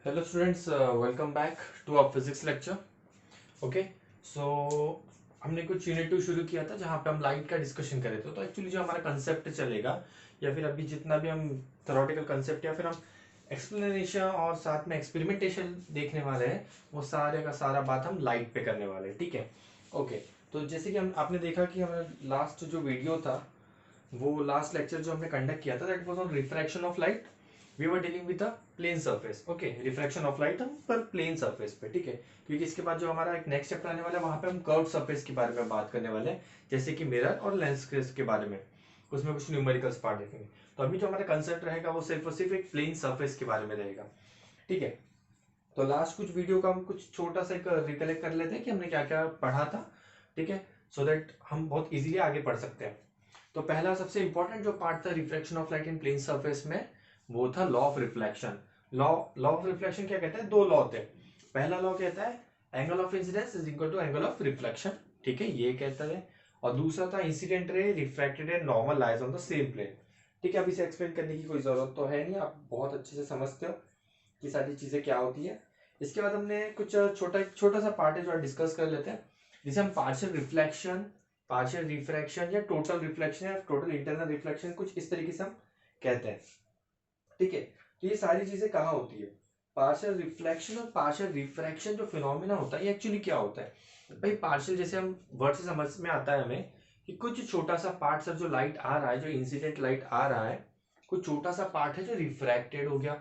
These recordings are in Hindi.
Hello students, welcome back to our physics lecture. Okay, so हमने कुछ यूनिट 2 शुरू किया था जहाँ पे हम लाइट का डिस्कशन करे थे। तो एक्चुअली जो हमारा कंसेप्ट चलेगा या फिर अभी जितना भी हम थ्योरेटिकल कंसेप्ट या फिर हम एक्सप्लेनेशन और साथ में एक्सपेरिमेंटेशन देखने वाले हैं, वो सारे का सारा बात हम लाइट पे करने वाले हैं। ठीक है, ओके। तो जैसे कि हम आपने देखा कि हमारा लास्ट जो वीडियो था, वो लास्ट लेक्चर जो हमने कंडक्ट किया था, that was on refraction of light. We were dealing with a plane surface. Okay, refraction of light हम पर प्लेन सरफेस पे। ठीक है, क्योंकि इसके बाद जो हमारा एक नेक्स्ट चैप्टर आने वाला है, वहां पे हम कर्व सरफेस के बारे में बात करने वाले हैं, जैसे कि मिरर और लेंस के बारे में। उसमें कुछ न्यूमेरिकल्स पार्ट देखेंगे। तो अभी जो हमारा कंसेप्ट रहेगा वो सिर्फ और सिर्फ एक प्लेन सरफेस के बारे में रहेगा। ठीक है, तो लास्ट कुछ वीडियो का हम कुछ छोटा सा एक रिकलेक्ट कर लेते हैं कि हमने क्या क्या पढ़ा था। ठीक है, सो दैट हम बहुत इजीली आगे पढ़ सकते हैं। तो पहला सबसे इंपॉर्टेंट जो पार्ट था reflection of light in plane surface में, वो था law of reflection. Law law of reflection क्या कहता है? दो लॉ होते हैं। पहला लॉ कहता है angle of incidence is equal to angle of reflection. ठीक है, ये कहता है। और दूसरा था incident ray refracted and normal lies on the same plane. ठीक है, अब इसे एक्सप्लेन करने की कोई जरूरत तो है नहीं, आप बहुत अच्छे से समझते हो कि सारी चीजें क्या होती है। इसके बाद हमने कुछ छोटा छोटा सा पार्ट है जो डिस्कस कर लेते हैं, जिसे हम पार्शियल रिफ्लेक्शन, पार्शियल रिफ्रैक्शन या टोटल रिफ्लेक्शन या टोटल इंटरनल रिफ्लेक्शन, कुछ इस तरीके से हम कहते हैं। ठीक है, तो ये सारी चीजें कहाँ होती है? पार्शियल रिफ्लेक्शन और पार्शियल रिफ्रैक्शन जो फिनोमिना होता है, ये एक्चुअली क्या होता है भाई? पार्शियल जैसे हम वर्ड से समझ में आता है हमें कि कुछ छोटा सा पार्ट सर जो लाइट आ रहा है, जो इंसिडेंट लाइट आ रहा है, कुछ छोटा सा पार्ट है जो रिफ्रैक्टेड हो गया।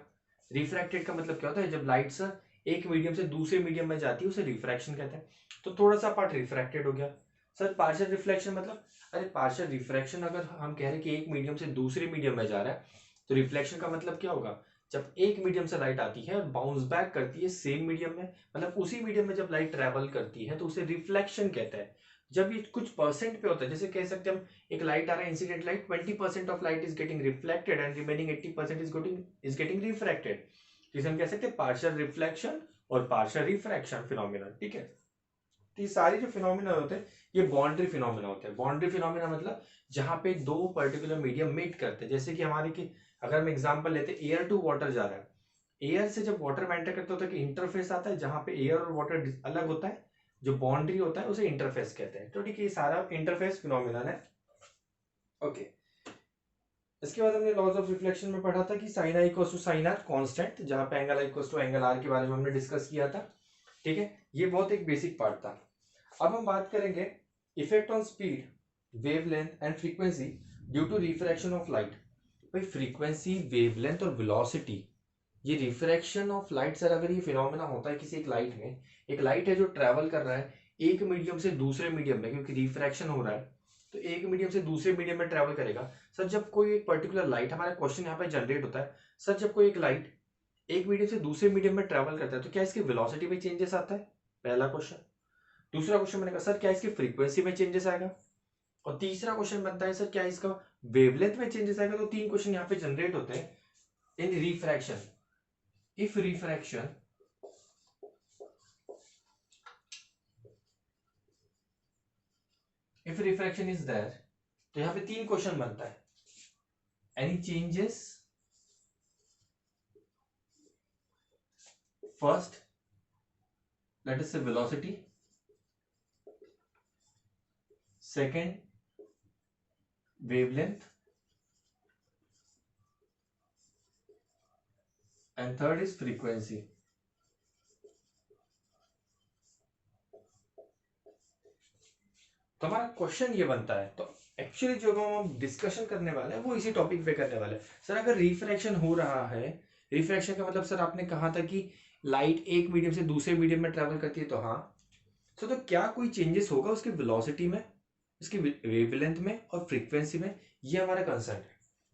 रिफ्रैक्टेड का मतलब क्या होता है? जब लाइट सर एक मीडियम से दूसरे मीडियम में जाती है, उसे रिफ्रैक्शन कहते हैं। तो थोड़ा सा पार्ट रिफ्रैक्टेड हो गया। सर पार्शियल रिफ्लेक्शन मतलब, अरे पार्शियल रिफ्रैक्शन अगर हम कह रहे हैं कि एक मीडियम से दूसरे मीडियम में जा रहा है, तो रिफ्लेक्शन का मतलब क्या होगा? जब एक मीडियम से लाइट आती है और बाउंस बैक करती है सेम मीडियम में, मतलब उसी मीडियम में जब लाइट ट्रेवल करती है, तो उसे रिफ्लेक्शन कहते हैं। जब ये कुछ परसेंट पे होता है, जैसे कह सकते हैं हम, एक लाइट आ रहा है incident light, 20% of light is getting reflected and remaining 80% is getting refracted. जिसे हम कह सकते हैं पार्शियल रिफ्लेक्शन और पार्शियल रिफ्रैक्शन फिनोमिना। ठीक है, तो ये सारे जो फिनोमिना होते हैं, ये बाउंड्री फिनोमिना होते हैं। बाउंड्री फिनोमिना मतलब जहां पे दो पर्टिकुलर मीडियम मीट करते हैं। जैसे कि हमारे की, अगर हम एग्जांपल लेते हैं, एयर टू वाटर जा रहा है, एयर से जब वाटर में एंटर करता होता है कि इंटरफेस आता है, जहां पे एयर और वाटर अलग होता है, जो बाउंड्री होता है उसे इंटरफेस कहते हैं। तो ठीक है, ये सारा इंटरफेस फिनोमिना है। ओके, इसके बाद हमने लॉज ऑफ रिफ्लेक्शन में पढ़ा था कि sine I equals to sine R constant, जहां पे angle I equals to angle R के बारे में हमने डिस्कस किया था। ठीक है, ये बहुत एक बेसिक पार्ट था। अब हम बात करेंगे effect on speed, wavelength and frequency due to refraction of light. भाई फ्रीक्वेंसी, वेवलेंथ और वेलोसिटी, ये रिफ्रैक्शन ऑफ लाइट सर, अगर ये फिनोमेना होता है किसी एक लाइट में, एक लाइट है जो ट्रैवल कर रहा है एक मीडियम से दूसरे मीडियम में, क्योंकि रिफ्रैक्शन हो रहा है, तो एक मीडियम से दूसरे मीडियम में ट्रैवल करेगा। सर जब कोई एक पर्टिकुलर लाइट, हमारा क्वेश्चन यहाँ पे जनरेट होता है, सर जब कोई एक लाइट एक मीडियम से दूसरे मीडियम में ट्रैवल करता है, तो क्या इसकी वेलोसिटी में चेंजेस आता है? पहला क्वेश्चन। दूसरा क्वेश्चन मैंने कहा सर क्या इसकी फ्रीक्वेंसी में चेंजेस आएगा? और तीसरा क्वेश्चन बनता है सर क्या इसका वेवलेंथ में चेंजेस आएगा? तो तीन क्वेश्चन यहाँ पे जनरेट होते हैं in refraction. If refraction, if refraction is there, तो यहाँ पे तीन क्वेश्चन बनता है। Any changes, first let us say velocity, second wavelength, and third is frequency. तो हमारा क्वेश्चन ये बनता है, तो एक्चुअली जो हम डिस्कशन करने वाले हैं वो इसी टॉपिक पे करने वाले हैं। सर अगर रिफ्रैक्शन हो रहा है, रिफ्रैक्शन का मतलब सर आपने कहा था कि लाइट एक मीडियम से दूसरे मीडियम में ट्रेवल करती है, तो हाँ। तो क्या कोई चेंजेस होगा उसकी वेलोसिटी में, उसकी वेवलेंथ में और फ्रीक्वेंसी में? ये हमारा कंसर्न है,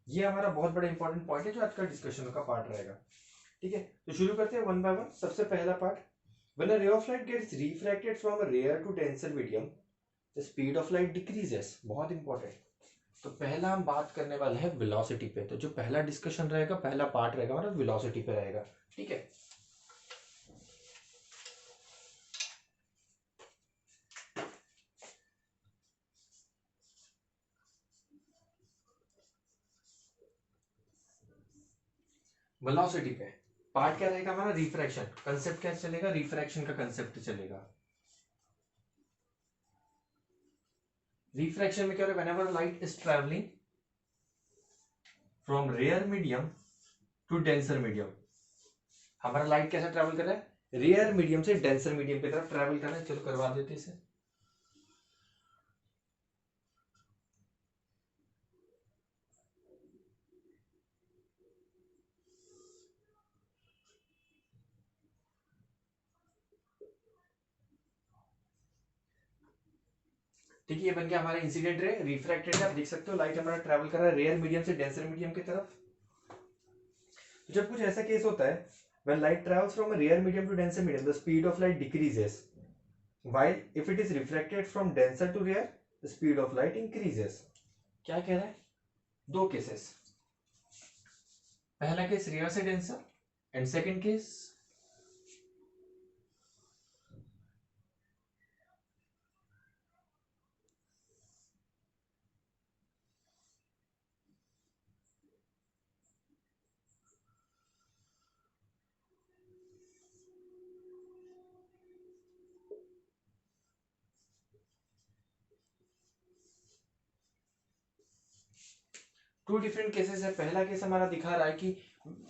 ये हमारा बहुत बड़ा इंपॉर्टेंट पॉइंट है जो आज का डिस्कशन का पार्ट रहेगा। ठीक है, तो शुरू करते हैं वन बाय वन। सबसे पहला part, when a ray of light gets refracted from a rare to denser medium, the speed of light decreases. बहुत इंपॉर्टेंट। तो पहला हम बात करने वाले हैं वेलोसिटी पे। तो जो पहला डिस्कशन रहेगा, पहला पार्ट रहेगा हमारा वेलोसिटी पे रहेगा। ठीक है, वेलोसिटी पे पार्ट क्या रहेगा हमारा, रिफ्रैक्शन। कंसेप्ट क्या चलेगा, रिफ्रैक्शन का कंसेप्ट चलेगा। रिफ्रैक्शन में क्या हो रहा है, whenever light is travelling from rare medium to denser medium, हमारा लाइट कैसा ट्रैवल कर रहा है, रेयर मीडियम से डेंसर मीडियम की तरफ ट्रैवल कर रहा है। चलो करवा देते इसे। ठीक है, ये बन गया हमारा इंसिडेंट रे, रिफ्रैक्टेड है। आप देख सकते हो लाइट हमारा ट्रैवल कर रहा है रेयर मीडियम से डेंसर मीडियम की तरफ। जब कुछ ऐसा केस होता है, when light travels from a rare medium to denser medium, the speed of light decreases, while if it is refracted from denser to rare, the speed of light increases। क्या कह रहा है, दो केसेस, पहला केस रेयर से denser and second case two different cases है। पहला केस हमारा दिखा रहा है कि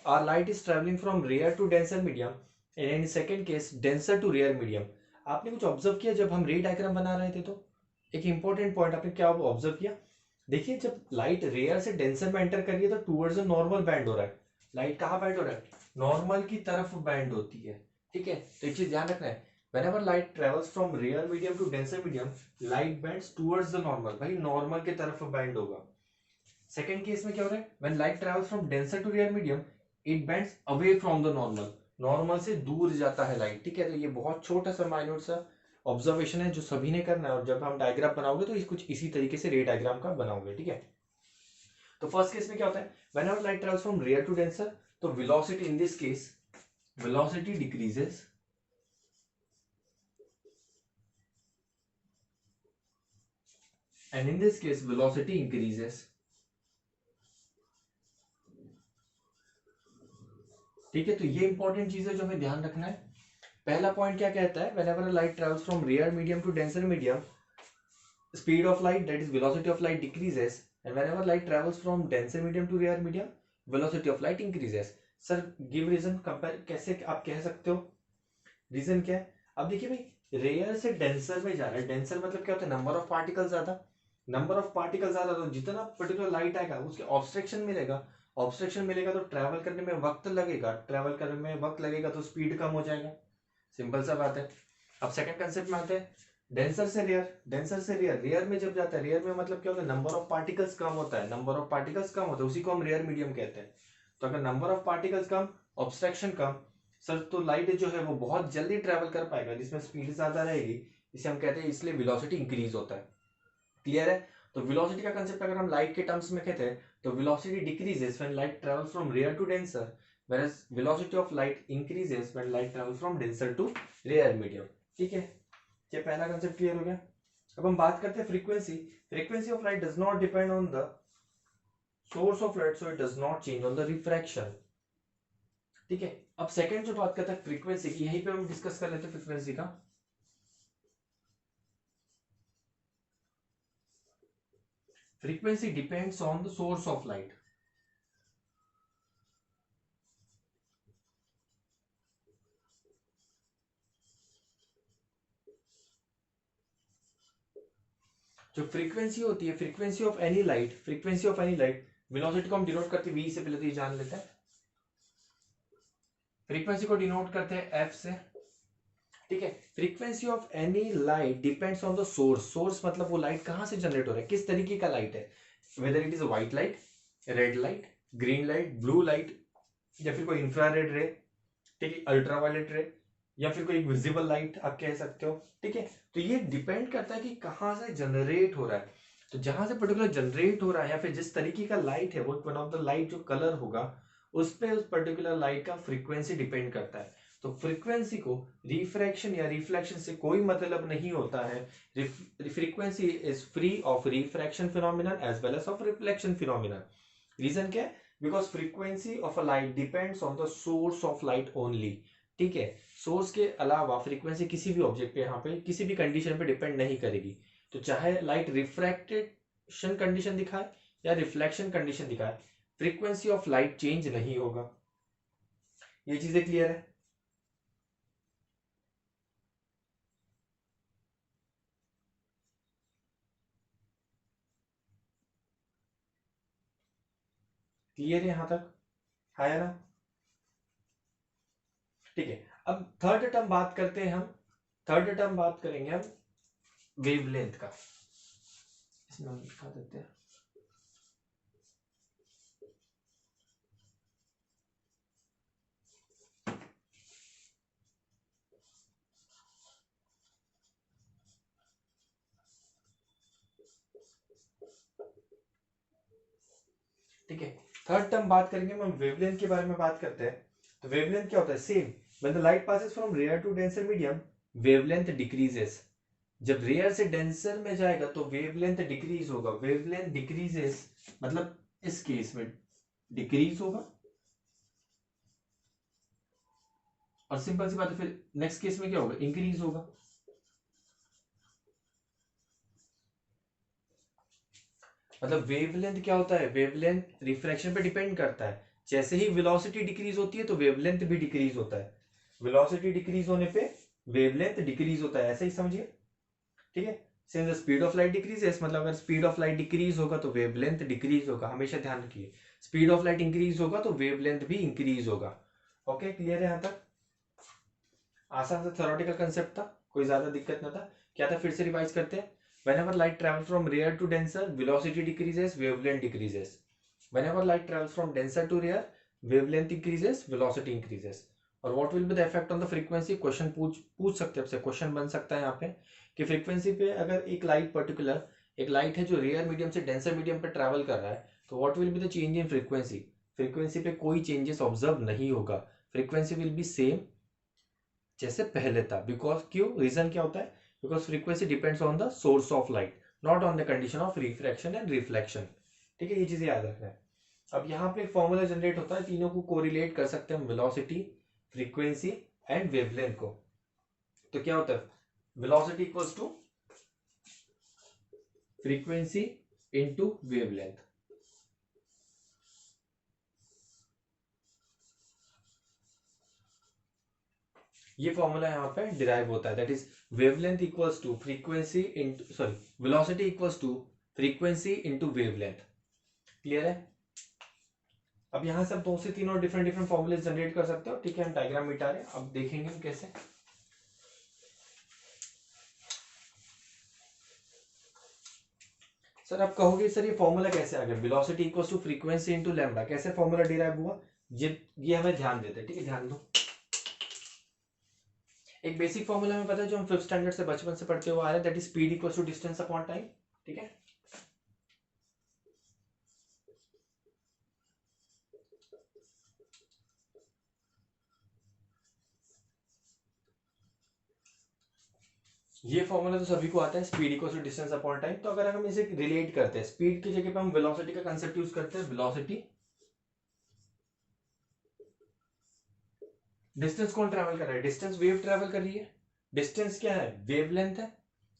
our light is travelling from rare to denser medium, and in second case denser to rare medium. आपने कुछ ऑब्जर्व किया जब हम रे डायग्राम बना रहे थे, तो एक इंपॉर्टेंट पॉइंट आपने क्या ऑब्जर्व किया, देखिए जब लाइट रेयर से डेंसर में एंटर कर रही है तो टूवर्ड्स नॉर्मल बैंड हो रहा है। लाइट कहाँ बैंड हो रहा है, नॉर्मल की तरफ बैंड होती है। ठीक है, तो एक चीज ध्यान रखना है, whenever light travels from rare medium to denser medium, light bends towards the normal, भाई नॉर्मल की तरफ बैंड होगा। सेकेंड केस में क्या हो रहा है, when light travels from denser to rare medium, it bends away from the normal, normal से दूर जाता है लाइट। ठीक है, तो ये बहुत छोटा सा माइन्यूट सा ऑब्जर्वेशन है जो सभी ने करना है, और जब हम डायग्राम बनाओगे तो इस कुछ इसी तरीके से रे डायग्राम का बनाओगे। ठीक है, तो फर्स्ट केस में क्या होता है, whenever light travels from rare to denser, तो velocity in this case, velocity decreases, and in this case velocity increases। ठीक है, तो ये इंपॉर्टेंट चीज है जो हमें ध्यान रखना है। पहला पॉइंट क्या कहता है, whenever light travels from rare medium to denser medium, speed of light, that is velocity of light, decreases, and whenever light travels from denser medium to rare medium, velocity of light increases। Sir give reason, compare कैसे आप कह सकते हो, रीजन क्या है। अब देखिए भाई, रेयर से डेंसर में जा रहा है, डेंसर मतलब क्या होता है, नंबर ऑफ पार्टिकल ज्यादा, नंबर ऑफ पार्टिकल ज्यादा, तो जितना पर्टिकुलर लाइट आएगा उसके ऑब्स्ट्रक्शन मिलेगा, ऑब्स्ट्रक्शन मिलेगा तो ट्रैवल करने में वक्त लगेगा, ट्रैवल करने में वक्त लगेगा तो स्पीड कम हो जाएगा, सिंपल सा बात है। अब सेकंड कंसेप्ट में आते हैं, डेंसर से रेयर, डेंसर से रेयर, रेयर में जब जाता है, रेयर में मतलब क्या होता है, नंबर ऑफ पार्टिकल्स कम होता है, नंबर ऑफ पार्टिकल्स कम होता है, उसी को हम रेयर मीडियम कहते हैं। तो अगर number of particles come, obstruction come, sir तो लाइट जो है वो बहुत जल्दी ट्रैवल कर पाएगा, जिसमें स्पीड ज्यादा रहेगी, इसे हम कहते हैं, इसलिए वेलोसिटी इंक्रीज होता है। क्लियर है, तो वेलोसिटी का कंसेप्ट अगर हम लाइट के टर्म्स में कहते हैं तो velocity decreases when light travels from rare to denser, whereas velocity of light increases when light travels from denser to rare medium। ठीक है, ये पहला कंसेप्ट क्लियर हो गया। अब हम बात करते हैं frequency. Frequency of light does not depend on the source of light, so it does not change on the refraction. ठीक है, अब सेकंड जो बात करते हैं फ्रीक्वेंसी की, यहीं पे हम डिस्कस कर लेते हैं फ्रीक्वेंसी का। Frequency depends on the source of light. जो फ्रीक्वेंसी होती है, frequency of any light, frequency of any light, velocity को हम डिनोट करते हैं वी से, पहले तो ये जान लेते हैं, फ्रीक्वेंसी को डिनोट करते हैं एफ से। ठीक है, frequency of any light depends on the source. Source मतलब वो लाइट कहां से जनरेट हो रहा है, किस तरीके का लाइट है, whether it is white light, red light, green light, blue light, या फिर कोई इंफ्रारेड रे, ठीक है, अल्ट्रावायलेट रे, या फिर कोई विजिबल लाइट आप कह सकते हो। ठीक है, तो ये डिपेंड करता है कि कहां से जनरेट हो रहा है। तो जहां से पर्टिकुलर जनरेट हो रहा है या फिर जिस तरीके का लाइट है, वो वन ऑफ द लाइट जो कलर होगा उस पे उस पर्टिकुलर लाइट का फ्रीक्वेंसी डिपेंड करता है। तो फ्रीक्वेंसी को रिफ्रैक्शन या रिफ्लेक्शन से कोई मतलब नहीं होता है। Frequency is free of refraction phenomenon as well as of reflection phenomenon. Reason क्या है, because frequency of a light depends on the source of light only. ठीक है, सोर्स के अलावा फ्रीक्वेंसी किसी भी ऑब्जेक्ट पे, यहाँ पे किसी भी कंडीशन पे डिपेंड नहीं करेगी। तो चाहे लाइट रिफ्रैक्टेशन कंडीशन दिखाए या रिफ्लेक्शन कंडीशन दिखाए, फ्रीक्वेंसी ऑफ लाइट चेंज नहीं होगा। ये चीजें क्लियर है? क्लियर है यहां तक? है ना? ठीक है, अब थर्ड टर्म बात करते हैं हम। थर्ड टर्म बात करेंगे हम वेवलेंथ का। इसमें हम लिखा देते हैं ठीक है, थर्ड टर्म बात करेंगे हम वेवलेंथ के बारे में बात करते हैं। तो वेवलेंथ क्या होता है? Same, when the light passes from rare to denser medium, wavelength decreases. जब रेयर से डेंसर में जाएगा तो वेवलेंथ डिक्रीज होगा। वेवलेंथ डिक्रीजेस मतलब इस केस में डिक्रीज होगा, और सिंपल सी बात है, फिर नेक्स्ट केस में क्या होगा? इंक्रीज होगा। मतलब वेवलेंथ क्या होता है? वेवलेंथ रिफ्रैक्शन पे डिपेंड करता है। जैसे ही वेलोसिटी डिक्रीज होती है तो वेवलेंथ भी डिक्रीज होता है। वेलोसिटी डिक्रीज होने पे वेवलेंथ डिक्रीज होता है, ऐसा ही समझिए। ठीक है, since the speed of light decreases, मतलब अगर स्पीड ऑफ लाइट डिक्रीज होगा तो वेवलेंथ डिक्रीज होगा, हमेशा ध्यान रखिए। स्पीड ऑफ लाइट इंक्रीज होगा तो वेवलेंथ भी इंक्रीज होगा। ओके, क्लियर है यहां तक? आसान से थ्योरेटिकल कंसेप्ट था, कोई ज्यादा दिक्कत ना था। क्या था, फिर से रिवाइज करते हैं। whenever light travels from rare to denser, velocity decreases, wavelength decreases. whenever light travels from denser to rare, wavelength increases, velocity increases. और what will be the effect on the frequency? Question पूछ सकते हैं, क्वेश्चन बन सकता है यहाँ पे कि फ्रीक्वेंसी पे अगर एक लाइट पर्टिकुलर, एक लाइट है जो रेयर मीडियम से डेंसर मीडियम पे ट्रैवल कर रहा है, तो what will be the change in frequency? Frequency पे कोई चेंजेस ऑब्जर्व नहीं होगा, फ्रीक्वेंसी विल बी सेम जैसे पहले था। बिकॉज क्यों? रीजन क्या होता है? Because frequency depends on the source of light, not on the condition of refraction and reflection. ठीक है, ये चीजें याद रखना है। अब यहाँ पे फॉर्मूला जनरेट होता है, तीनों को कोरिलेट कर सकते हैं हम, वेलोसिटी, फ्रीक्वेंसी एंड वेवलेंथ को। तो क्या होता है? Velocity equals to frequency into wavelength. ये फॉर्मूला यहाँ पे डिराइव होता है, that is wavelength equals to frequency into, sorry, velocity equals to frequency into wavelength. Clear है? अब यहां से आप दो से तीन और डिफरेंट डिफरेंट फॉर्मूले जनरेट कर सकते हो। ठीक है, हम डायग्राम मिटा रहे हैं, अब देखेंगे हम कैसे। सर आप कहोगे सर ये फॉर्मूला कैसे आ गया? Velocity equals to frequency into lambda, कैसे फॉर्मूला डिराइव हुआ? ये हमें ध्यान देते हैं। ठीक है, ध्यान दो। एक बेसिक फॉर्मूला हमें पता है जो हम फिफ्थ स्टैंडर्ड से बचपन से पढ़ते हुए आ रहे हैं, that is speed equals to distance upon time. ठीक है, ये फॉर्मूला तो सभी को आता है, speed equals to distance upon time. तो अगर हम इसे रिलेट करते हैं, स्पीड की जगह पे हम वेलोसिटी का कंसेप्ट यूज करते हैं। वेलोसिटी, डिस्टेंस कौन ट्रैवल कर रहा है? डिस्टेंस वेव ट्रैवल कर रही है। डिस्टेंस क्या है? वेवलेंथ है।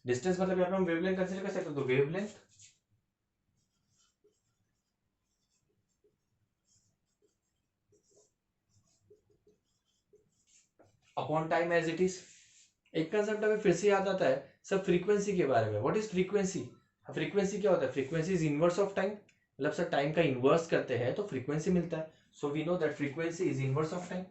डिस्टेंस मतलब यहाँ पे हम वेवलेंथ कंसीडर कर सकते हैं, तो wavelength upon time as it is. एक कंसेप्ट हमें फिर से याद आता है सब, फ्रीक्वेंसी के बारे में। What is frequency? फ्रीक्वेंसी क्या होता है? Frequency is inverse of time, मतलब सर टाइम का इनवर्स करते हैं तो फ्रीक्वेंसी मिलता है। So we know that frequency is inverse of time.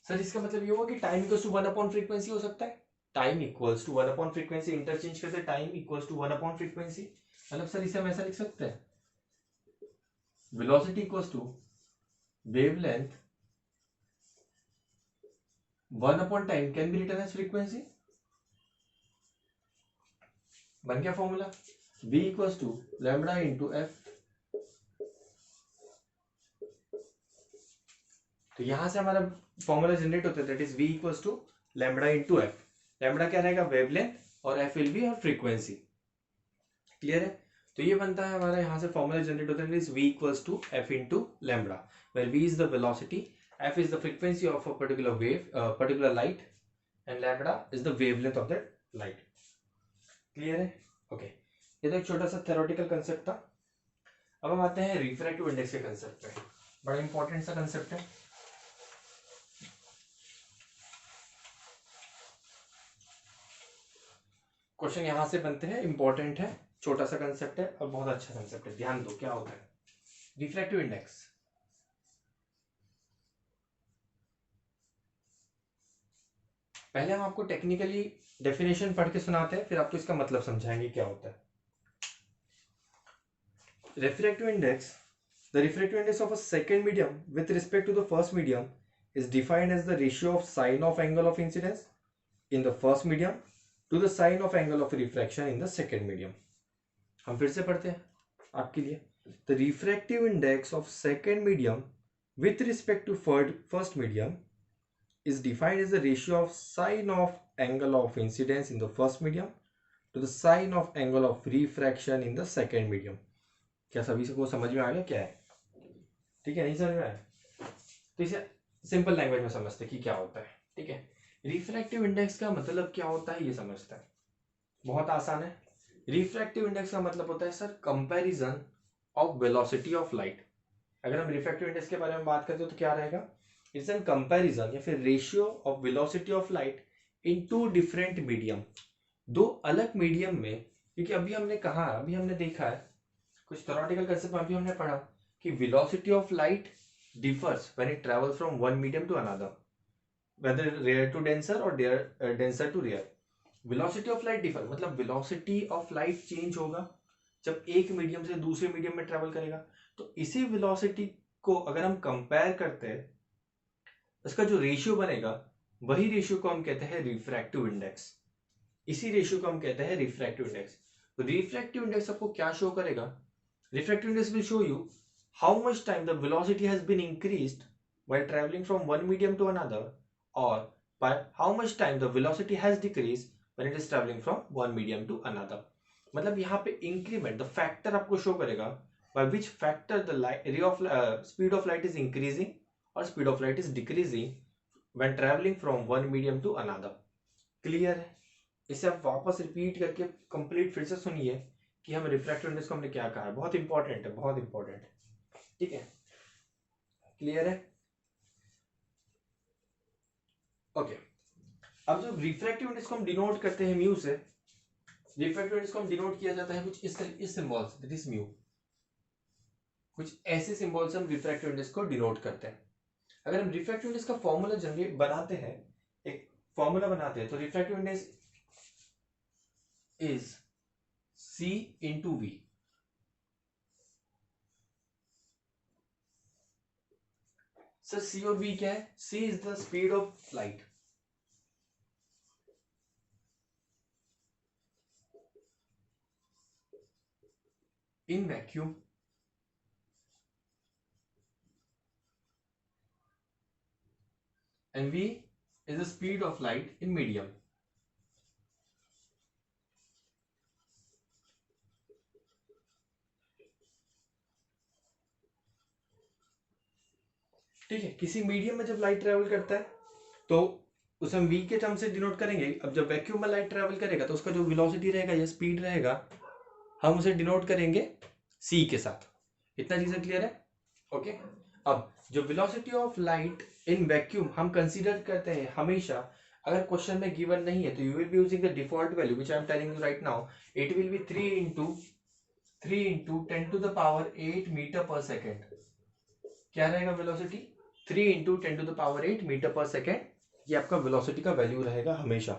Sir इसका मतलब ये हुआ कि time equals to one upon frequency हो सकता है। Time equals to one upon frequency, interchange करते time equals to one upon frequency. मतलब सर इसे हम ऐसा लिख सकते हैं, velocity equals to wavelength one upon time can be written as frequency. बन गया formula, v equals to lambda into F. तो यहां से हमारा फॉर्मूला जनरेट होता है, that is v equals to lambda into F. Lambda क्या रहेगा, वेवलेंथ, और एफ विल बी और फ्रीक्वेंसी। क्लियर है? तो ये बनता है हमारा, यहाँ से फॉर्मूला जनरेट होता है, v equals to F into lambda, where v is the velocity, f is the frequency of a particular wave, particular light, and lambda is the wavelength of that light. Clear है? ओके, ये तो एक छोटा सा थ्योरेटिकल कंसेप्ट था। अब हम आते हैं रिफ्रैक्टिव इंडेक्स के कंसेप्ट पे। बड़ा इंपॉर्टेंट सा कंसेप्ट है। क्वेश्चन यहां से बनते हैं, इंपॉर्टेंट है, छोटा सा कंसेप्ट है और बहुत अच्छा कंसेप्ट है। ध्यान दो क्या होता है रिफ्रैक्टिव इंडेक्स। पहले हम आपको टेक्निकली डेफिनेशन पढ़ के सुनाते हैं, फिर आपको इसका मतलब समझाएंगे क्या होता है। Refractive index, the refractive index of a second medium with respect to the first medium is defined as the ratio of sine of angle of incidence in the first medium to the sine of angle of refraction in the second medium. हम फिर से पढ़ते हैं आपके लिए। The refractive index of second medium with respect to first medium is defined as the ratio of sine of angle of incidence in the first medium to the sine of angle of refraction in the second medium. क्या सभी को समझ में आ गया क्या है? ठीक है, नहीं समझ में आया तो इसे सिंपल लैंग्वेज में समझते कि क्या होता है। ठीक है, रिफ्रैक्टिव इंडेक्स का मतलब क्या होता है ये समझते हैं, बहुत आसान है। रिफ्रैक्टिव इंडेक्स का मतलब होता है sir comparison of velocity of light. अगर हम रिफ्रैक्टिव इंडेक्स के बारे में बात करते हो तो क्या रहेगा, इट्स एन कंपैरिजन या फिर ratio of velocity of light in two different medium, दो अलग मीडियम में। क्योंकि अभी हमने कहा, अभी हमने देखा है कुछ थ्योरेटिकल कंसेप्ट में, अभी हमने पढ़ा कि velocity of light differs when it travels from one medium to another, whether rare to denser or denser to rare. velocity of light differ मतलब velocity of light change होगा जब एक मीडियम से दूसरे मीडियम में ट्रेवल करेगा। तो इसी velocity को अगर हम कंपेयर करते हैं, इसका जो रेशियो बनेगा वही रेशियो को हम कहते हैं रिफ्रैक्टिव इंडेक्स। इसी रेशियो को हम कहते हैं रिफ्रैक्टिव इंडेक्स। तो रिफ्रैक्टिव इंडेक्स आपको क्या शो करेगा, refractive index will show you how much time the velocity has been increased while traveling from one medium to another, or by how much time the velocity has decreased when it is traveling from one medium to another. मतलब यहाँ पे increment, the factor आपको show करेगा by which factor the ray of speed of light is increasing or speed of light is decreasing when traveling from one medium to another. Clear है? इसे आप वापस रिपीट करके कंप्लीट फिर से सुनिए कि हम रिफ्रैक्टिव इंडेक्स को हमने क्या कहा है। बहुत इंपॉर्टेंट है, बहुत इंपॉर्टेंट है। ठीक है, क्लियर है? ओके, अब जब रिफ्रैक्टिव इंडेक्स को हम डिनोट करते हैं म्यू से, रिफ्रैक्टिव इंडेक्स को हम डिनोट किया जाता है कुछ इस सिंबल से, दैट इज म्यू। कुछ ऐसे सिंबल से हम रिफ्रैक्टिव इंडेक्स को डिनोट करते हैं। अगर हम रिफ्रैक्टिव इंडेक्स का फॉर्मूला जनरेट बनाते हैं, एक फॉर्मूला बनाते हैं, तो refractive index is C into V। Sir C और V क्या है? C is the speed of light, in vacuum, and V is the speed of light in medium। ठीक है, किसी मीडियम में जब लाइट ट्रेवल करता है तो उसे हम v के टर्म से डिनोट करेंगे। अब जब वैक्यूम में लाइट ट्रेवल करेगा तो उसका जो वेलोसिटी रहेगा या स्पीड रहेगा, हम उसे डिनोट करेंगे c के साथ। इतना चीजें क्लियर है? ओके, अब जो velocity of light in vacuum हम कंसीडर करते हैं हमेशा, अगर क्वेश्चन में गिवन नहीं है तो you will be using the default value which I am telling you right now. It will be 3 into 10 to the power 8 metre per second. क्या रहेगा velocity? 3 into 10 to the power 8 metre per second. ये आपका वेलोसिटी का वैल्यू रहेगा हमेशा।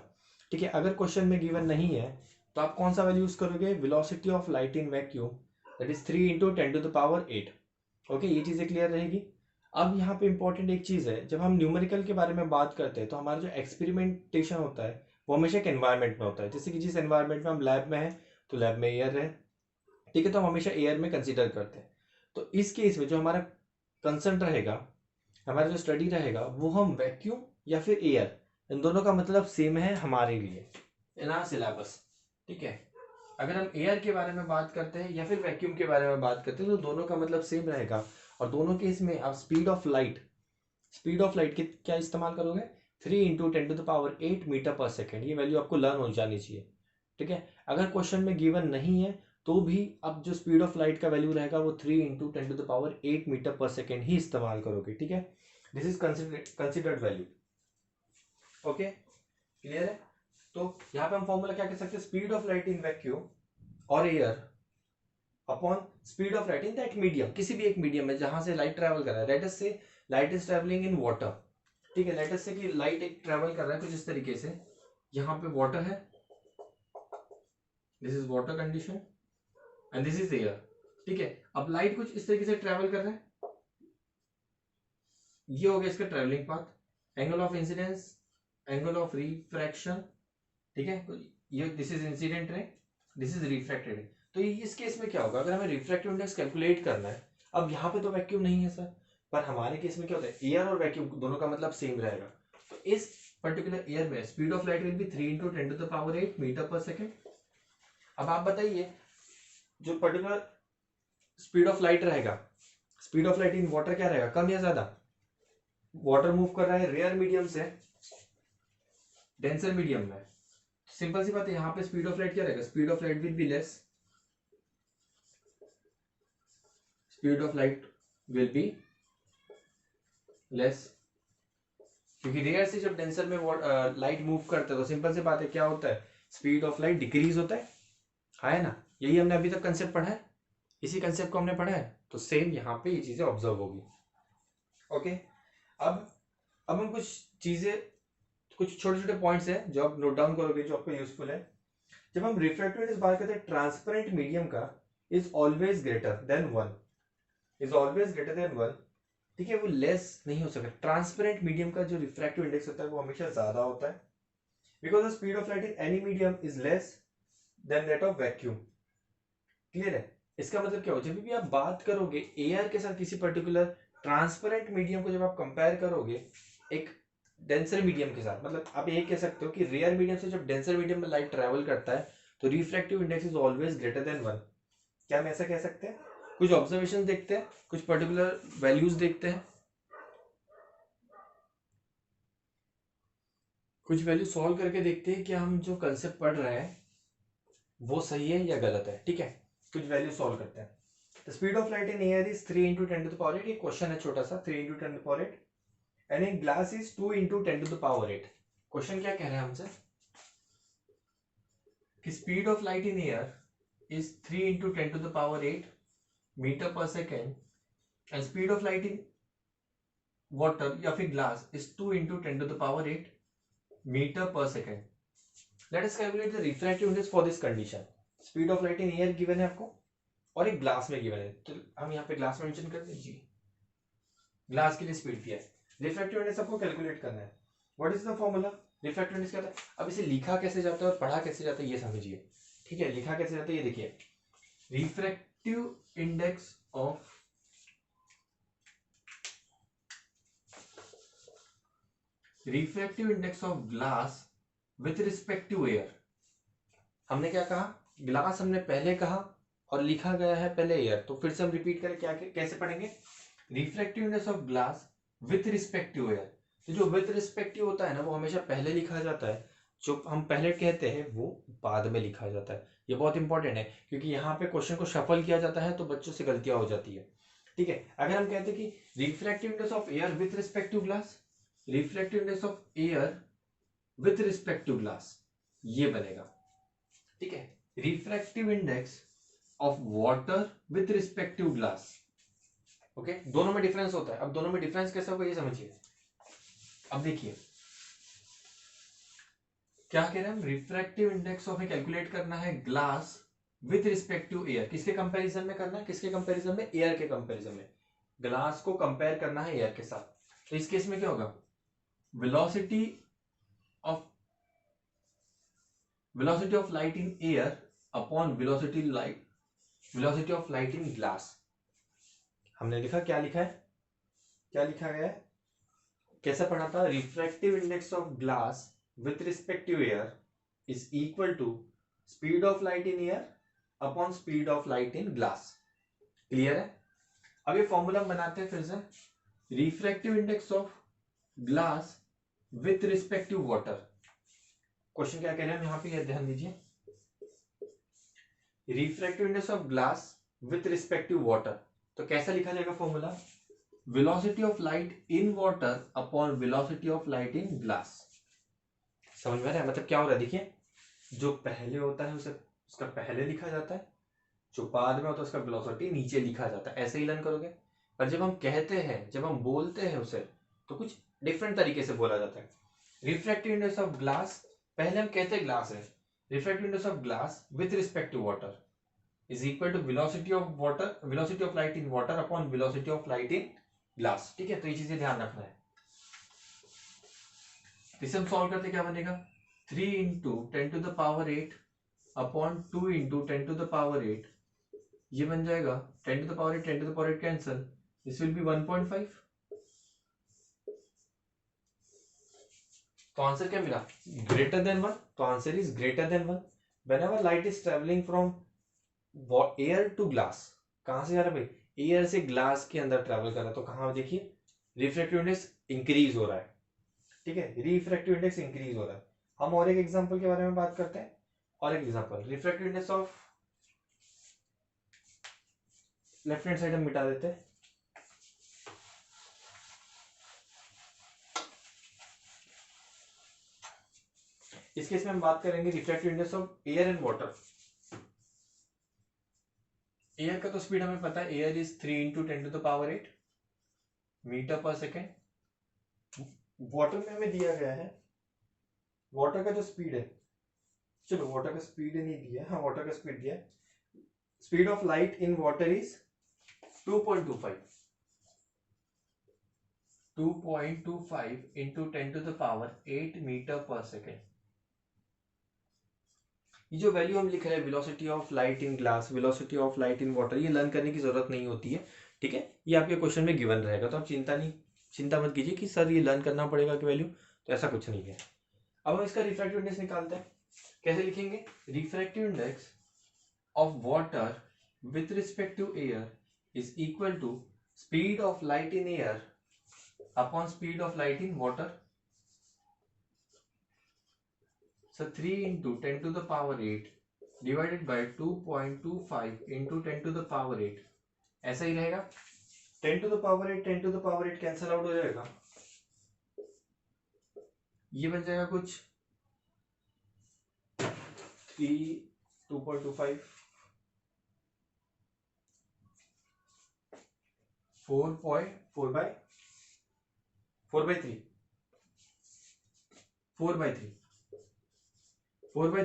ठीक है, अगर क्वेश्चन में गिवन नहीं है तो आप कौन सा वैल्यू यूज करोगे? Velocity of light in vacuum, that is 3 into 10 to the power 8। Okay, ये चीजें क्लियर रहेगी। अब यहाँ पे इंपॉर्टेंट एक चीज है, जब हम न्यूमेरिकल के बारे में बात करते हैं तो हमारा जो एक्सपेरिमेंटेशन होता है वो हमेशा एक एनवायरमेंट में होता है। जैसे कि जिस एनवायरमेंट में हम लैब में है तो लैब में एयर है, ठीक है, तो हम हमेशा एयर में कंसीडर करते हैं। तो इस केस में जो हमारा कंसर्न रहेगा, हमारा जो स्टडी रहेगा, वो हम वैक्यूम या फिर एयर इन दोनों का मतलब सेम है हमारे लिए इन आवर सिलेबस, ठीक है। अगर हम एयर के बारे में बात करते हैं या फिर वैक्यूम के बारे में बात करते हैं तो दोनों का मतलब सेम रहेगा। और दोनों केस में आप स्पीड ऑफ लाइट की क्या इस्तेमाल करोगे, 3 × 10⁸ मीटर पर सेकेंड। ये वैल्यू आपको लर्न हो जानी चाहिए, ठीक है। अगर क्वेश्चन में गिवन नहीं है तो भी अब जो स्पीड ऑफ लाइट का वैल्यू रहेगा वो 3 × 10⁸ मीटर पर सेकेंड ही इस्तेमाल करोगे, ठीक है। This is considered value, okay, clear है। तो यहाँ पे हम फॉर्मूला क्या कह सकते हैं, speed of light in vacuum और air upon speed of light in that medium, किसी भी एक मीडियम में जहां से लाइट ट्रैवल कर रहा है। लेट अस से light is travelling in water, ठीक है। लेट अस से कि लाइट एक ट्रैवल कर रहा है कुछ इस तरीके से, यहाँ पे वाटर है, this is water condition and this is air, ठीक है। अब लाइट कुछ इस तरीके से ट्रैवल कर रहा है, ये हो गया इसका travelling path, angle of incidence, angle of refraction, ठीक है। ये this is incident ray, this is refracted रे। तो इस केस में क्या होगा, अगर हमें रिफ्रैक्टिव इंडेक्स कैलकुलेट करना है, अब यहाँ पे तो वैक्यूम नहीं है सर, पर हमारे केस में क्या होता है, एयर और वैक्यूम दोनों का मतलब सेम रहेगा। तो इस पर्टिकुलर एयर में speed of light will be 3 × 10⁸ metre per second. अब आप बताइए जो पर्टिकुलर स्पीड ऑफ लाइट रहेगा, speed of light in water क्या रहेगा, कम या ज्यादा। वाटर मूव कर रहा है रेयर मीडियम से डेंसर मीडियम में, सिंपल सी बात है, यहाँ पे स्पीड ऑफ लाइट क्या रहेगा, speed of light will be less, speed of light will be less, क्योंकि रेयर से जब डेंसर में लाइट मूव करता है तो सिंपल सी बात है क्या होता है, स्पीड ऑफ लाइट डिक्रीज होता है ना। यही हमने अभी तक कंसेप्ट पढ़ा है, इसी कंसेप्ट को हमने पढ़ा है, तो सेम यहाँ पे ये चीजें ऑब्जर्व होगी, ओके। अब हम कुछ चीजें, कुछ छोटे छोटे पॉइंट्स हैं जो आप नोट डाउन करोगे जो आपको यूजफुल है। जब हम रिफ्रैक्टिव इंडेक्स बात करते हैं ट्रांसपेरेंट मीडियम का, is always greater than 1, is always greater than 1, ठीक है। वो लेस नहीं हो सकता, ट्रांसपेरेंट मीडियम का जो रिफ्रैक्टिव इंडेक्स होता है वो हमेशा ज्यादा होता है, because the speed of light in any medium is less then that of vacuum, clear है। इसका मतलब क्या हो, जब भी आप बात करोगे एयर के साथ किसी पर्टिकुलर ट्रांसपेरेंट मीडियम को, जब आप कंपेयर करोगे एक डेंसर मीडियम के साथ, मतलब आप ये कह सकते हो कि रेयर मीडियम से जब डेंसर मीडियम में लाइट ट्रैवल करता है तो refractive index is always greater than 1। क्या हम ऐसा कह सकते हैं, कुछ ऑब्जर्वेशन देखते हैं, कुछ पर्टिकुलर वैल्यूज देखते हैं, कुछ वैल्यू सॉल्व करके देखते हैं कि हम जो कंसेप्ट पढ़ रहे हैं वो सही है या गलत है, ठीक है। कुछ वैल्यू सॉल्व करते हैं। The speed of light in air is 3 × 10⁸, ये क्वेश्चन है छोटा सा, 3 × 10⁸, and in glass is 2 × 10⁸। Question क्या कह रहा है हमसे कि speed of light in air is 3 × 10⁸ metre per second and speed of light in water या फिर glass is 2 × 10⁸ metre per second. Let us calculate the refractive index for this condition. Speed of light in air given है आपको और एक ग्लास में गिवन है, तो हम यहाँ पे ग्लास मेंशन कर दीजिए, ग्लास के लिए स्पीड दिया है, रिफ्रैक्टिव इंडेक्स आपको कैलकुलेट करना है। What is the formula, refractive index क्या होता है। अब इसे लिखा कैसे जाता है और पढ़ा कैसे जाता है ये समझिए, ठीक है। लिखा कैसे जाता है ये देखिए, refractive index of glass with respect to air. हमने क्या कहा, ग्लास हमने पहले कहा और लिखा गया है पहले एयर, तो फिर से हम रिपीट करें, क्या कैसे पढ़ेंगे, refractive index of glass with respect to air. तो जो विथ रिस्पेक्टिव होता है ना वो हमेशा पहले लिखा जाता है, जो हम पहले कहते हैं वो बाद में लिखा जाता है। ये बहुत इंपॉर्टेंट है क्योंकि यहाँ पे क्वेश्चन को शफल किया जाता है तो बच्चों से गलतियां हो जाती है, ठीक है। अगर हम कहते हैं कि refractive index of air with respect to glass, refractive index of air with respect to glass, ये बनेगा, ठीक है। Refractive index of water with respect to glass, okay. दोनों में डिफरेंस होता है, अब दोनों में डिफरेंस कैसे होगा ये समझिए। अब देखिए क्या कह रहे हैं हम, रिफ्रैक्टिव इंडेक्स ऑफ कैलकुलेट करना है glass with respect to air, किसके कंपैरिजन में करना है, किसके कंपैरिजन में, एयर के कंपैरिजन में। ग्लास को कंपेयर करना है एयर के साथ, तो इस केस में क्या होगा, velocity of light in air upon velocity of light in glass. हमने लिखा, क्या लिखा है, क्या लिखा गया है, कैसा पढ़ा था? Refractive index of glass with respect to air is equal to speed of light in air upon speed of light in glass. Clear है? अब ये फॉर्मूला बनाते हैं फिर से। Refractive index of glass with respect to water. Question क्या कह रहे हैं यहां पे, ध्यान दीजिए। Refractive index of glass with respect to water, तो कैसा लिखा जाएगा formula? Velocity of light in water upon velocity of light in glass. समझ में आ रहा है? मतलब क्या हो रहा है, देखिए, जो पहले होता है उसे उसका पहले लिखा जाता है, जो बाद में होता है उसका वेलोसिटी नीचे लिखा जाता है। ऐसे ही लर्न करोगे। पर जब हम कहते हैं, जब हम बोलते हैं उसे, तो कुछ डिफरेंट तरीके से बोला जाता है। रिफ्रैक्टिव इंडेक्स ऑफ ग्लास, पहले हम कहते हैं ग्लास है, refractive index of glass with respect to water is equal to velocity of water, velocity of light in water upon velocity of light in glass. ठीक है, तो ये चीजें ध्यान रखना है। इसे हम सॉल्व करते क्या बनेगा? 3 इंटू 10⁸ अपॉन 2 इंटू 10⁸, ये बन जाएगा 10⁸, 10⁸ कैंसल, दिस विल बी 1.5। तो आंसर क्या मिला? Greater than 1। तो answer is greater than 1 whenever light is travelling from air to glass. कहां से जा रहा है भाई? एयर से ग्लास के अंदर ट्रेवल कर रहा है, तो कहां देखिए रिफ्रैक्टिव इंडेक्स इंक्रीज हो रहा है। ठीक है, रिफ्रैक्टिव इंडेक्स इंक्रीज हो रहा है। हम और एक एग्जांपल के बारे में बात करते हैं। और एक example, refractive index of left hand side हम मिटा देते हैं। इस केस में हम बात करेंगे refractive index of air and water. Air का तो स्पीड हमें पता है, air is 3 into 10⁸ metre per second. Water में हमें दिया गया है, वाटर का जो स्पीड है, चलो वाटर का स्पीड नहीं दिया, हाँ वाटर का स्पीड दिया, speed of light in water is 2.25 into 10⁸ metre per second. ये जो वैल्यू हम लिख रहे हैं, velocity of light in glass, velocity of light in water, ये लर्न करने की जरूरत नहीं होती है। ठीक है, ये आपके क्वेश्चन में गिवन रहेगा, तो आप चिंता मत कीजिए कि सर ये लर्न करना पड़ेगा कि वैल्यू, तो ऐसा कुछ नहीं है। अब हम इसका रिफ्रैक्टिव इंडेक्स निकालते हैं। कैसे लिखेंगे? Refractive index of water with respect to air is equal to speed of light in air upon speed of light in water. So 3 into 10⁸ divided by 2.25 into 10⁸, ऐसा ही रहेगा। 10⁸ कैंसल आउट हो जाएगा, ये बन जाएगा कुछ 2.25 4/3 4/3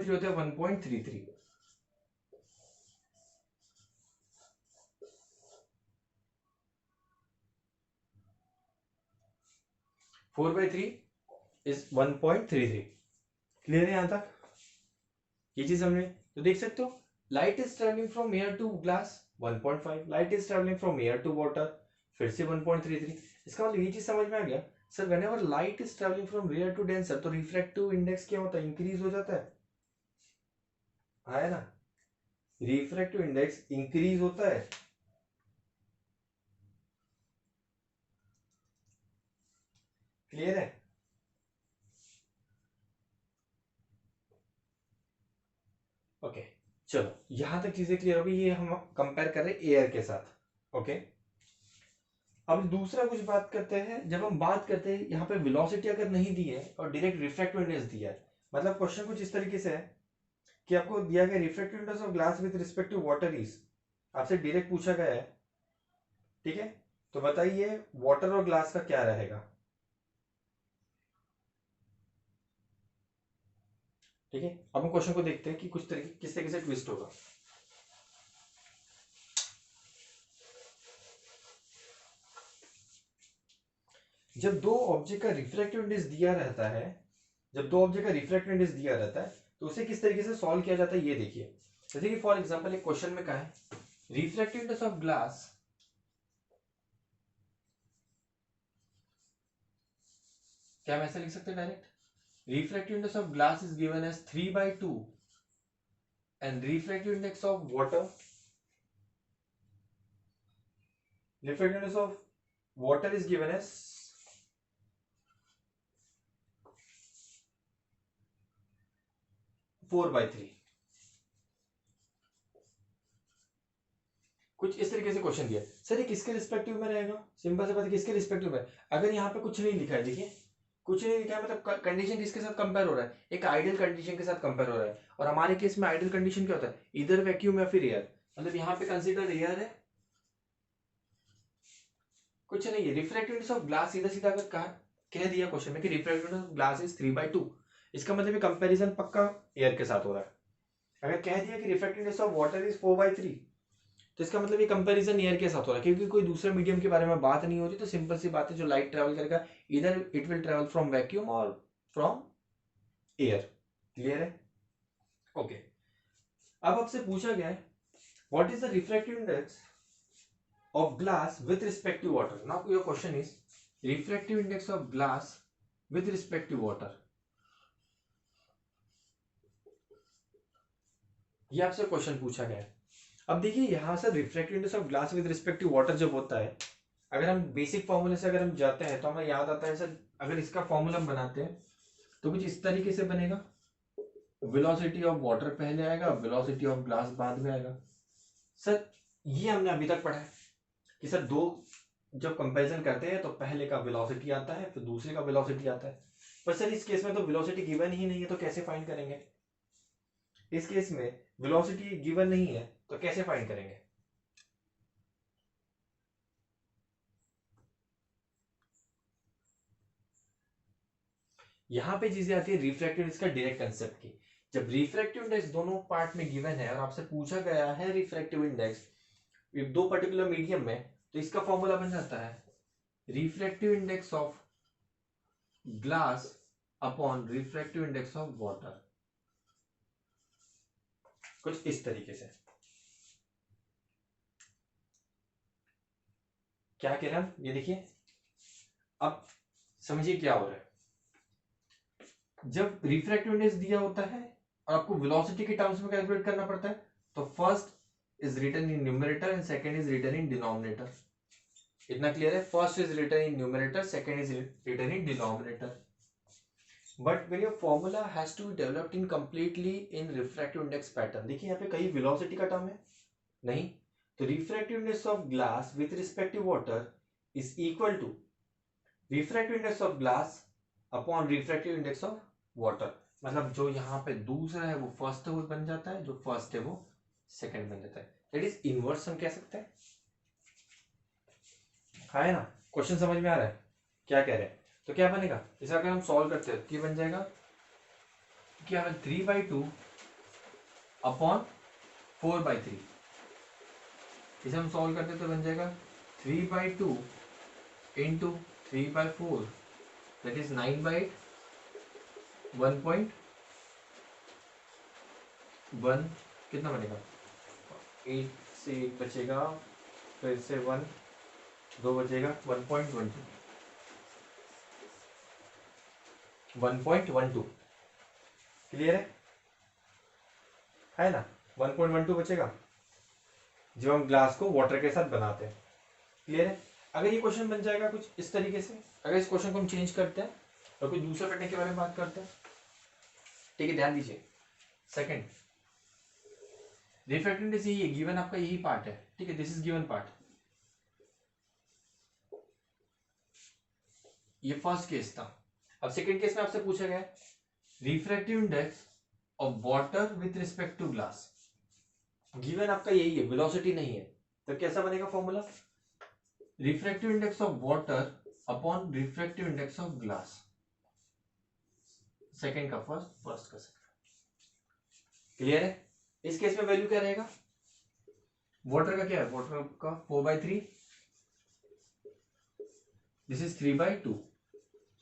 होता है 1.33। 4/3 इज 1.33। क्लियर है यहां तक? ये चीज हमने तो देख सकते हो, light is travelling from air to glass 1.5, light is travelling from air to water फिर से 1.33। इसका मतलब ये चीज समझ में आ गया sir, whenever light is travelling from rare to denser, तो रिफ्रैक्टिव इंडेक्स क्या होता है? इंक्रीज हो जाता है ना, रिफ्रैक्टिव इंडेक्स इंक्रीज होता है। क्लियर है? ओके, चलो यहां तक चीजें क्लियर हो गई। ये हम कंपेयर कर रहे हैं एयर के साथ। ओके, अब दूसरा कुछ बात करते हैं। जब हम बात करते हैं यहाँ पे वेलोसिटी अगर नहीं दी है और डायरेक्ट रिफ्रैक्टिव इंडेक्स दिया है, मतलब क्वेश्चन कुछ इस तरीके से है कि आपको दिया गया refractive index of glass with respect to water is, आपसे डायरेक्ट पूछा गया है। ठीक है, तो बताइए वाटर और ग्लास का क्या रहेगा? ठीक है, अब हम क्वेश्चन को देखते हैं कि किस तरीके से ट्विस्ट होगा। जब दो ऑब्जेक्ट का रिफ्रैक्टिव इंडेक्स दिया रहता है, तो उसे किस तरीके से सॉल्व किया जाता है ये देखिए। जैसे कि फॉर एग्जांपल एक क्वेश्चन में कहा है रिफ्रैक्टिव इंडेक्स ऑफ ग्लास क्या हम ऐसा लिख सकते हैं direct? Refractive index of glass is given as 3/2 and refractive index of water, refractive index of water is given as 4/3। कुछ इस तरीके से क्वेश्चन दिया सर, ये किसके रिस्पेक्टिव में रहेगा? सिंपल से बात है, किसके रिस्पेक्टिव में? अगर यहाँ पे कुछ नहीं लिखा है, देखिए कुछ नहीं लिखा है, मतलब कंडीशन किसके साथ कंपेयर हो रहा है? एक आइडियल कंडीशन के साथ कंपेयर हो रहा है। और हमारे केस में आइडियल कंडीशन क्या होता है? इधर वैक्यूम या फिर एयर। मतलब यहाँ पे कंसीडर एयर है, कुछ नहीं है। रिफ्रैक्टिव इंडेक्स ऑफ ग्लास सीधा सीधा अगर कह दिया क्वेश्चन में कि refractive index of glass is 3/2, इसका मतलब कंपैरिजन पक्का एयर के साथ हो रहा है। अगर कह दिया कि refractive index of water is 4/3, तो इसका मतलब ये कंपैरिजन एयर के साथ हो रहा है, क्योंकि कोई दूसरे मीडियम के बारे में बात नहीं हो रही। तो सिंपल सी बात है, जो लाइट ट्रेवल करेगा इधर it will travel from vacuum और फ्रॉम एयर। क्लियर है? ओके। अब आपसे पूछा गया है what is the refractive index of glass with respect to water. Now your question is refractive index of glass with respect to water. ये आपसे क्वेश्चन पूछा गया है। अब देखिए यहां से refractive index of glass with respect to water जब होता है, अगर हम बेसिक फॉर्मूले से अगर हम जाते हैं तो हमें याद आता है सर, अगर इसका फॉर्मूला हम बनाते हैं तो कुछ इस तरीके से बनेगा। वेलोसिटी ऑफ वाटर पहले आएगा, वेलोसिटी ऑफ ग्लास बाद में आएगा। सर ये हमने अभी तक पढ़ा है कि सर दो जब कंपैरिजन करते हैं तो पहले का वेलोसिटी आता है, फिर दूसरे का वेलोसिटी आता है। पर सर इस केस में तो वेलोसिटी गिवन ही नहीं है, तो कैसे फाइंड करेंगे? इस केस में वेलोसिटी गिवन नहीं है तो कैसे फाइंड करेंगे? यहां पे चीजें आती है रिफ्रैक्टिव इंडेक्स का डायरेक्ट कंसेप्ट की। जब रिफ्रैक्टिव इंडेक्स दोनों पार्ट में गिवन है और आपसे पूछा गया है रिफ्रैक्टिव इंडेक्स दो पर्टिकुलर मीडियम में, तो इसका फॉर्मूला बन जाता है refractive index of glass upon refractive index of water. कुछ इस तरीके से। क्या कह रहे हैं हम? ये देखिए, अब समझिए क्या हो रहा है। जब रिफ्रैक्टिव इंडेक्स दिया होता है और आपको वेलोसिटी के टर्म्स में कैलकुलेट करना पड़ता है, तो first is written in numerator and second is written in denominator. इतना क्लियर है? First is written in numerator, second is written in denominator. But when your formula has to be developed in completely in refractive index pattern. देखिए यहाँ पे कहीं वेलोसिटी का टर्म है नहीं, तो refractive index of glass with respect to water is equal to refractive index of glass upon refractive index of water. मतलब जो यहाँ पे दूसरा है वो फर्स्ट वो बन जाता है, जो फर्स्ट है वो सेकंड बन जाता है। दैट इज इनवर्स हम कह सकते हैं। हाँ है ना? क्वेश्चन समझ में आ रहा है क्या कह रहे हैं? तो क्या बनेगा इसे अगर हम सॉल्व करते हैं, क्या बन जाएगा? क्या 3/2 अपॉन 4/3। इसे हम सॉल्व करते तो बन जाएगा 3/2 इंटू 3/4, दैट इज 9/8, 1.1 कितना बनेगा? 8 से 8 बचेगा, फिर से 1 2 बचेगा, 1.12 1.12। क्लियर है ना? 1.12 बचेगा जब हम ग्लास को वाटर के साथ बनाते हैं। क्लियर है? अगर ये क्वेश्चन बन जाएगा कुछ इस तरीके से, अगर इस क्वेश्चन को हम चेंज करते हैं और कुछ दूसरा पैटर्न के बारे में बात करते हैं, ठीक है? ध्यान दीजिए। सेकंड रिफ्रैक्टिव इंडेक्स यही है, गिवन आपका यही पार्ट है, ठीक है? This is given part. ये फर्स्ट केस था। अब सेकंड केस में आपसे पूछा गया refractive index of water with respect to glass. Given आपका यही है, वेलोसिटी नहीं है, तो कैसा बनेगा formula? Refractive index of water upon refractive index of glass. Second का फर्स्ट, फर्स्ट का सेकंड। क्लियर है? इस केस में वैल्यू क्या रहेगा? वाटर का क्या है? वाटर का 4/3, this is 3/2,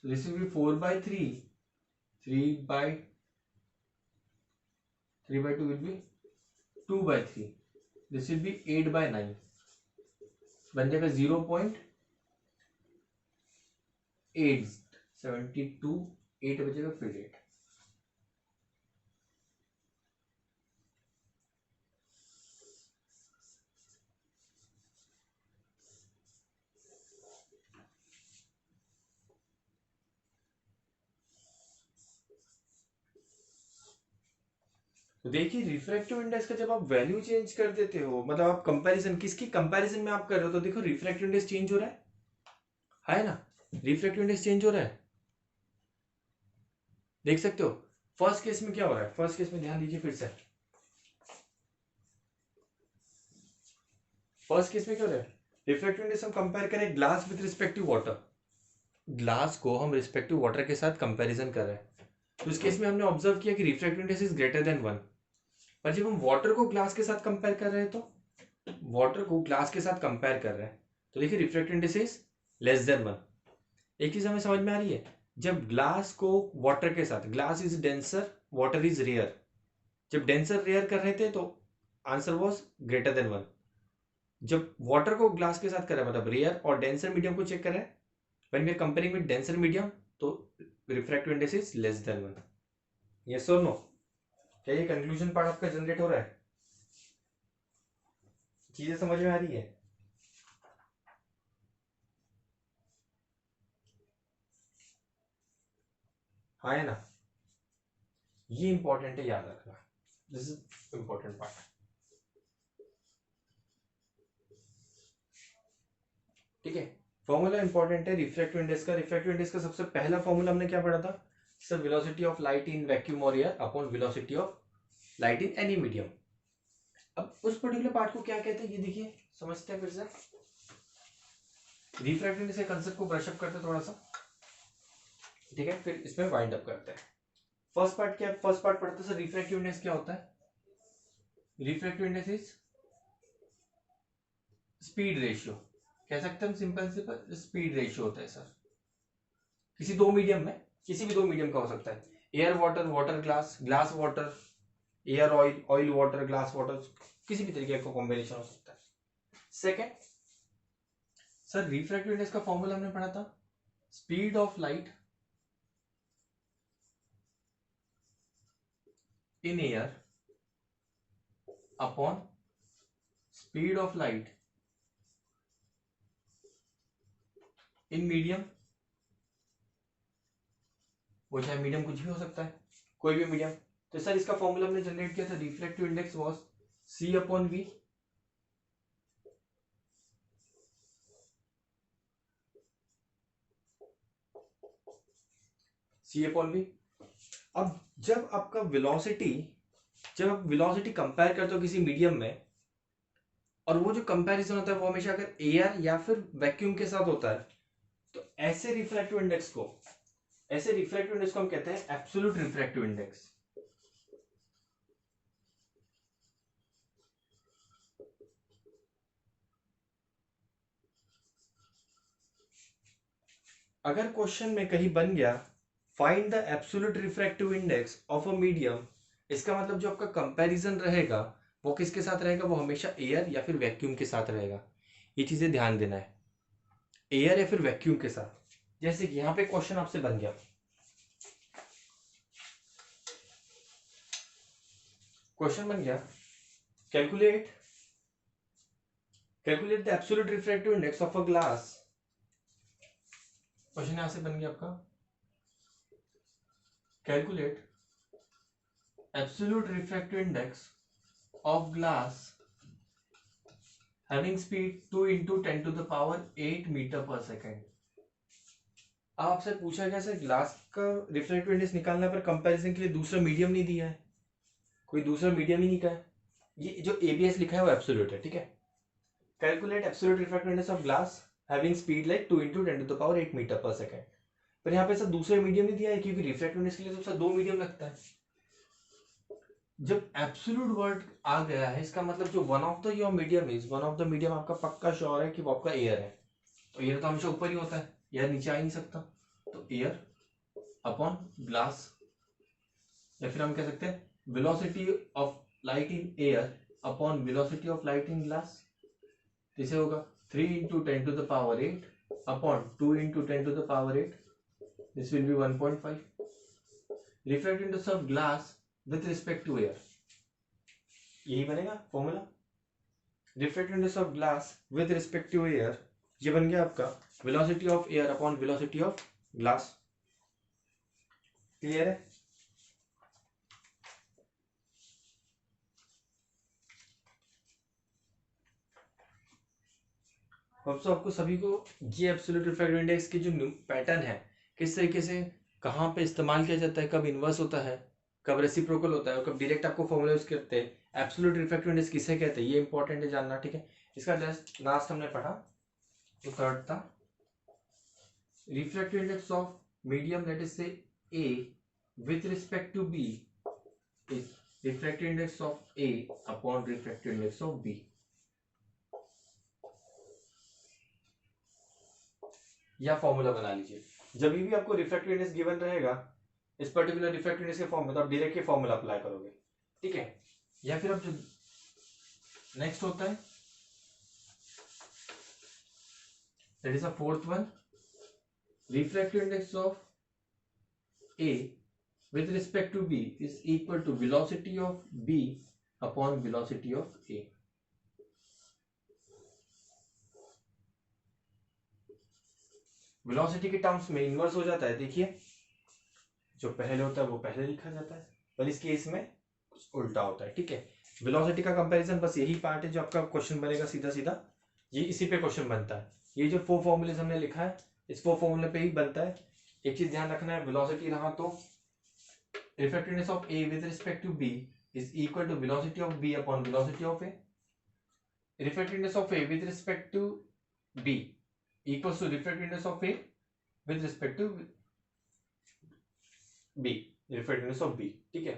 so this will be 4/3, 3/2 will be 2/3, this will be 8/9, बन जाएगा 0.8 72 8 बजेगा फिर 8। तो देखिए रिफ्रैक्टिव इंडेक्स का जब आप वैल्यू चेंज कर देते हो, मतलब आप कंपैरिजन किसकी कंपैरिजन में आप कर रहे हो, तो देखो रिफ्रैक्टिव इंडेक्स चेंज हो रहा है ना, रिफ्रैक्टिव इंडेक्स चेंज हो रहा है, देख सकते हो। फर्स्ट केस में क्या हो रहा है, फर्स्ट केस में ध्यान दीजिए फिर से, फर्स्ट केस में क्या हो रहा है, रिफ्रैक्टिव इंडेक्स हम कंपेयर करें glass with respect to water, glass को हम रिस्पेक्टिव वाटर के साथ कंपैरिजन कर रहे हैं, तो इस केस में हमने ऑब्जर्व किया कि refractive index is greater than 1। पर जब हम वाटर को ग्लास के साथ कंपेयर कर रहे हैं, तो वाटर को ग्लास के साथ कंपेयर कर रहे हैं, तो देखिए refractive index is less than 1। एक चीज हमें समझ में आ रही है, जब ग्लास को वाटर के साथ, glass is denser water is rare, जब डेंसर रेयर कर रहे थे तो आंसर वाज ग्रेटर देन 1। जब वाटर को ग्लास के साथ कर रहे हैं, मतलब रेयर और डेंसर मीडियम को चेक कर रहे हैं, when we are comparing with denser medium, तो refractive index is less than 1। Yes और नो, क्या ये कंक्लूजन पार्ट आपका जनरेट हो रहा है, चीजें समझ में आ रही है? हाँ है ना, ये इंपॉर्टेंट है, याद रखना, दिस इज इंपॉर्टेंट पार्ट। ठीक है, फॉर्मूला इंपॉर्टेंट है रिफ्रैक्टिव इंडेक्स का। रिफ्रैक्टिव इंडेक्स का सबसे पहला फॉर्मूला हमने क्या पढ़ा था sir, velocity of light in vacuum और air upon velocity of light in any medium. अब उस पर्टिकुलर पार्ट को क्या कहते हैं, ये देखिए समझते हैं फिर से, रिफ्रैक्टिव इंडेक्स के कांसेप्ट को ब्रश अप करते हैं थोड़ा सा, ठीक है, फिर इसमें वाइंड अप करते हैं। फर्स्ट पार्ट क्या, फर्स्ट पार्ट पढ़ते हैं सर, रिफ्रैक्टिव इंडेक्स क्या होता है, refractive index is speed ratio, कह सकते हैं हम सिंपल सिंपल स्पीड रेशियो होता है सर, किसी दो मीडियम में, किसी भी दो मीडियम का हो सकता है, air water, water glass, glass water, air oil, oil water, glass water, किसी भी तरीके का कॉम्बिनेशन हो सकता है। सेकेंड सर, रिफ्रैक्टिव इंडेक्स का फॉर्मूला हमने पढ़ा था, speed of light in air upon speed of light in medium, वो चाहे मीडियम कुछ भी हो सकता है, कोई भी मीडियम। तो सर इसका फॉर्मूला हमने जनरेट किया था, refractive index was c upon v, c upon v. अब जब आपका वेलोसिटी, जब आप वेलोसिटी कंपेयर करते हो किसी मीडियम में, और वो जो कंपैरिजन होता है वो हमेशा अगर एयर या फिर वैक्यूम के साथ होता है, तो ऐसे रिफ्रैक्टिव इंडेक्स को, ऐसे रिफ्रैक्टिव इंडेक्स को हम कहते हैं एब्सोल्यूट रिफ्रैक्टिव इंडेक्स। अगर क्वेश्चन में कहीं बन गया find the absolute refractive index of a medium, इसका मतलब जो आपका कंपैरिजन रहेगा वो किसके साथ रहेगा, वो हमेशा एयर या फिर वैक्यूम के साथ रहेगा। ये चीजें ध्यान देना है, एयर या फिर वैक्यूम के साथ। जैसे कि यहां पे क्वेश्चन आपसे बन गया, क्वेश्चन बन गया calculate, calculate the absolute refractive index of a glass, question यहां से बन गया आपका calculate absolute refractive index of glass having speed 2 into 10 to the power 8 metre per second. अब आपसे पूछा गया सर ग्लास का रिफ्रैक्टिव इंडेक्स निकालना है, पर कंपैरिजन के लिए दूसरा मीडियम नहीं दिया है, कोई दूसरा मीडियम ही नहीं कहा है, ये जो एबीएस लिखा है वो एब्सोल्यूट है, ठीक है। Calculate absolute refractive index of glass having speed like 2 into 10 to the power 8 metre per second. पर यहाँ पे सर दूसरा मीडियम नहीं दिया है, क्योंकि रिफ्रैक्टिव इंडेक्स के लिए तो सर दो मीडियम लगता है। जब एब्सोल्यूट वर्ड आ गया है, इसका मतलब जो one of the your medium is, one of the medium आपका पक्का श्योर है कि वो आपका एयर है, तो एयर तो हमेशा ऊपर ही होता है, एयर नीचे आ ही नहीं सकता, तो एयर अपॉन ग्लास, या फिर हम कह सकते हैं velocity of light in air upon velocity of light in glass. इसे होगा 3 into 10 to the power 8 upon 2 into 10 to the power 8, this will be 1.5. Refractive index of glass with respect to air, यही बनेगा formula. Refractive index of glass with respect to air, ये बन गया आपका velocity of air upon velocity of glass. Clear है? तो आपको सभी को ये एब्सोल्यूट रिफ्रैक्टिव इंडेक्स की जो पैटर्न है, किस तरीके से कहाँ पे इस्तेमाल किया जाता है, कब इन्वर्स होता है, कब रेसिप्रोकल होता है और कब डायरेक्ट आपको फॉर्मूला यूज करते हैं, एब्सोल्यूट रिफ्रैक्टिव इंडेक्स किसे कहते हैं, ये इंपॉर्टेंट है जानना. ठीक है, इसका लास्ट हमने पढ़ा तो थर्ड था refractive index of medium, let us say A with respect to B is refractive index of A upon refractive index of B. या फॉर्मूला बना लीजिए. जब भी आपको रिफ्रैक्टिव इंडेक्स गिवन रहेगा इस पर्टिकुलर रिफ्रैक्टिव इंडेक्स के फॉर्म में, तो आप डायरेक्ट फॉर्मूला अप्लाई करोगे. ठीक है, या फिर अब जो नेक्स्ट होता है that is a fourth one, refractive index of A with respect to B is equal to velocity of B upon velocity of A. Velocity के टर्म्स में इन्वर्स हो जाता है. देखिए जो पहले होता है वो पहले लिखा जाता है, पर इस केस में कुछ उल्टा होता है. ठीक है, वेलोसिटी का कंपैरिजन बस यही पार्ट है जो आपका क्वेश्चन बनेगा सीधा सीधा, ये इसी पे क्वेश्चन बनता है. ये जो 4 फॉर्मूलेज हमने लिखा है इस 4 फॉर्मूले पे ही बनता है. एक चीज ध्यान रखना है, वेलोसिटी रहा तो refractive index of A with respect to B is equal to velocity of B upon velocity of A. Refractive index of A with respect to B equals to refractive index of A with respect to B, refractive index of B. ठीक है,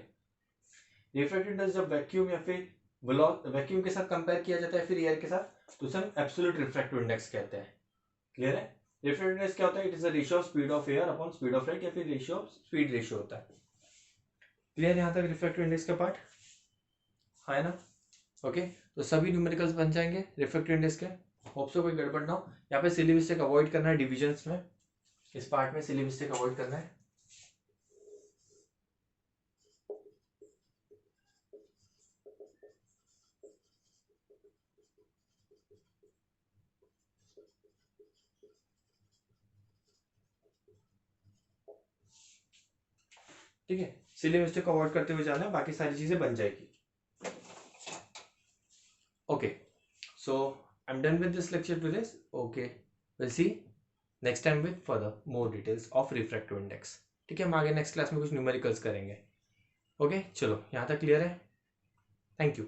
रिफ्रैक्टिव इंडेक्स जब वैक्यूम या फिर वैक्यूम के साथ कंपेयर किया जाता है फिर एयर के साथ, तो उसे हम एब्सोल्यूट रिफ्रैक्टिव इंडेक्स कहते हैं. क्लियर है? रिफ्रैक्टिव इंडेक्स क्या होता है? It is the ratio of speed of air upon speed of light, या फिर रेशियो ऑफ स्पीड रेशियो होता है. क्लियर यहां तक रिफ्रैक्टिव इंडेक्स का पार्ट है ना? ओके, तो सभी न्यूमेरिकल्स बन जाएंगे रिफ्रैक्टिव इंडेक्स के. होप सो कोई गड़बड़ ना हो. यहाँ पे सिली मिस्टेक अवॉइड करना है डिविजन्स में, इस पार्ट में सिली मिस्टेक अवॉइड करना है. ठीक है, सिली मिस्टेक को अवॉइड करते हुए जाना है, बाकी सारी चीजें बन जाएगी. Okay, so I'm done with this lecture today. Okay, we'll see next time with further more details of refractive index. ठीक है, हम आगे नेक्स्ट क्लास में कुछ न्यूमेरिकल्स करेंगे. ओके, चलो यहाँ तक क्लियर है. Thank you.